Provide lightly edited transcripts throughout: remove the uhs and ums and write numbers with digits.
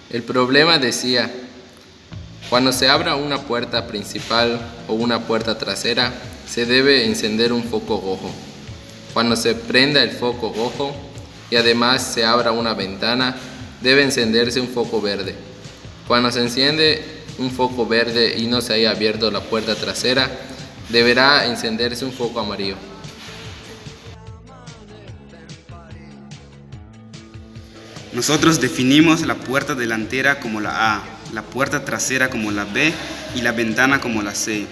El problema decía: cuando se abra una puerta principal o una puerta trasera, se debe encender un foco rojo. Cuando se prenda el foco rojo y además se abra una ventana, debe encenderse un foco verde. Cuando se enciende un foco verde y no se haya abierto la puerta trasera, deberá encenderse un foco amarillo. Nosotros definimos la puerta delantera como la A, la puerta trasera como la B y la ventana como la C.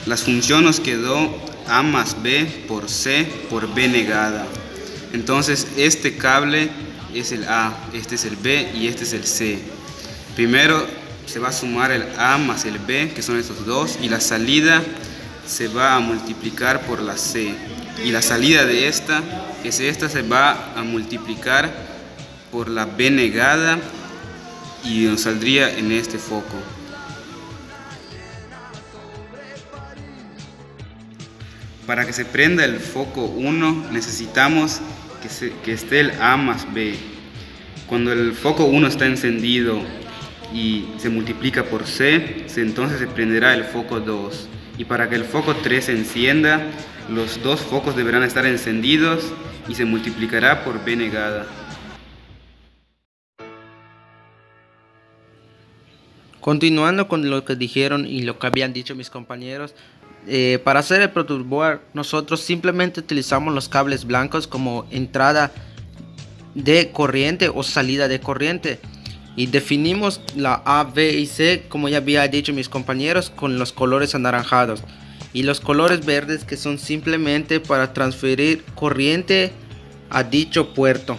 La función nos quedó A más B por C por B negada. Entonces este cable es el A, este es el B y este es el C. Primero se va a sumar el A más el B, que son estos dos, y la salida se va a multiplicar por la C. Y la salida de esta, que es esta, se va a multiplicar por la B negada y nos saldría en este foco. Para que se prenda el foco 1 necesitamos que esté el A más B. Cuando el foco 1 está encendido y se multiplica por C, entonces se prenderá el foco 2. Y para que el foco 3 se encienda, los dos focos deberán estar encendidos y se multiplicará por B negada. Continuando con lo que dijeron y lo que habían dicho mis compañeros, para hacer el protoboard nosotros simplemente utilizamos los cables blancos como entrada de corriente o salida de corriente y definimos la A, B y C, como ya había dicho mis compañeros, con los colores anaranjados y los colores verdes, que son simplemente para transferir corriente a dicho puerto.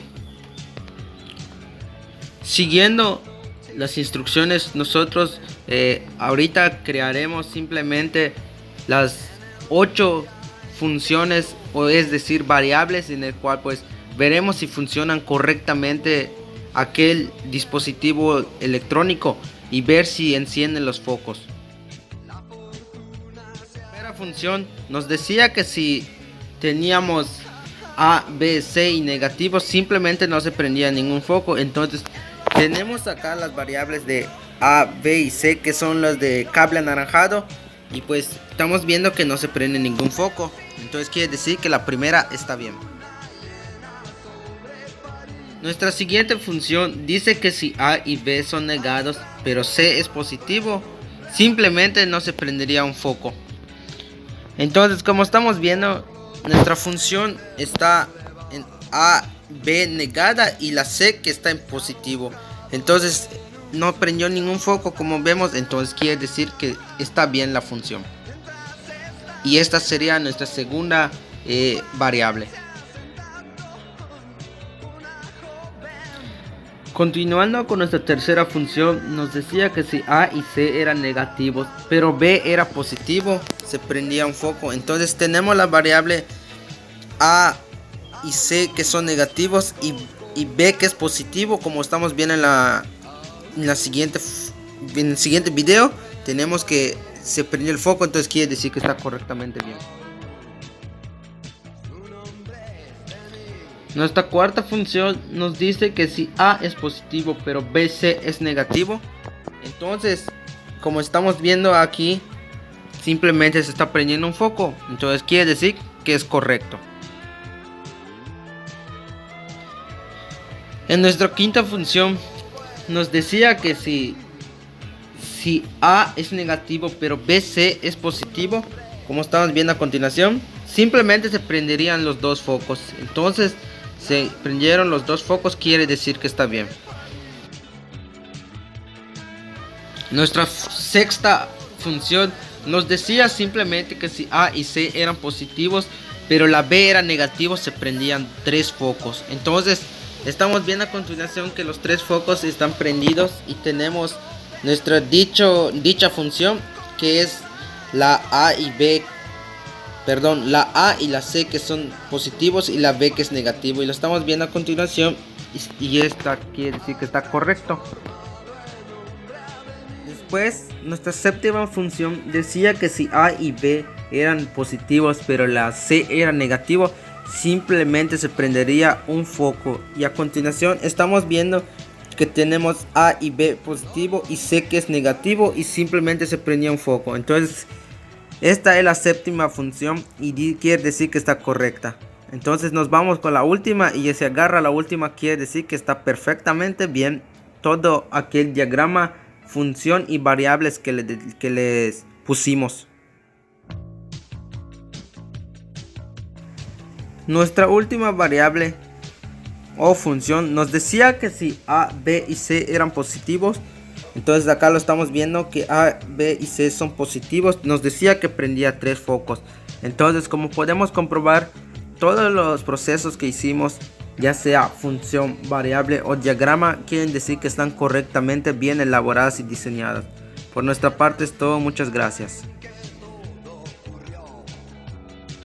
Siguiendo las instrucciones, nosotros ahorita crearemos simplemente las 8 funciones, o es decir variables, en el cual pues veremos si funcionan correctamente aquel dispositivo electrónico y ver si encienden los focos. La primera función nos decía que si teníamos A, B, C y negativos, simplemente no se prendía ningún foco. Entonces tenemos acá las variables de A, B y C, que son las de cable anaranjado, y pues estamos viendo que no se prende ningún foco. Entonces quiere decir que la primera está bien. Nuestra siguiente función dice que si A y B son negados pero C es positivo, simplemente no se prendería un foco. Entonces, como estamos viendo, nuestra función está en A, B negada y la C que está en positivo. Entonces no prendió ningún foco, como vemos. Entonces quiere decir que está bien la función. Y esta sería nuestra segunda variable. Continuando con nuestra tercera función, nos decía que si A y C eran negativos pero B era positivo, se prendía un foco. Entonces tenemos la variable A y C que son negativos y B que es positivo, como estamos viendo en el siguiente video. Tenemos que se prendió el foco, entonces quiere decir que está correctamente bien. Nuestra cuarta función nos dice que si A es positivo pero BC es negativo, entonces como estamos viendo aquí, simplemente se está prendiendo un foco. Entonces quiere decir que es correcto. En nuestra quinta función nos decía que si A es negativo pero BC es positivo, como estamos viendo a continuación, simplemente se prenderían los dos focos. Entonces se prendieron los dos focos, quiere decir que está bien. Nuestra sexta función nos decía simplemente que si A y C eran positivos pero la B era negativo, se prendían tres focos. Entonces estamos viendo a continuación que los tres focos están prendidos y tenemos nuestra dicha función, que es la A y B, perdón, la A y la C que son positivos y la B que es negativo, y lo estamos viendo a continuación y esta quiere decir que está correcto. Después, nuestra séptima función decía que si A y B eran positivos pero la C era negativo, simplemente se prendería un foco. Y a continuación estamos viendo que tenemos A y B positivo y C que es negativo y simplemente se prendía un foco. Entonces esta es la séptima función y quiere decir que está correcta. Entonces nos vamos con la última y si agarra la última quiere decir que está perfectamente bien todo aquel diagrama, función y variables que les pusimos. Nuestra última variable o función nos decía que si A, B y C eran positivos. Entonces acá lo estamos viendo que A, B y C son positivos. Nos decía que prendía 3 focos. Entonces, como podemos comprobar, todos los procesos que hicimos, ya sea función, variable o diagrama, quieren decir que están correctamente bien elaboradas y diseñadas. Por nuestra parte es todo, muchas gracias.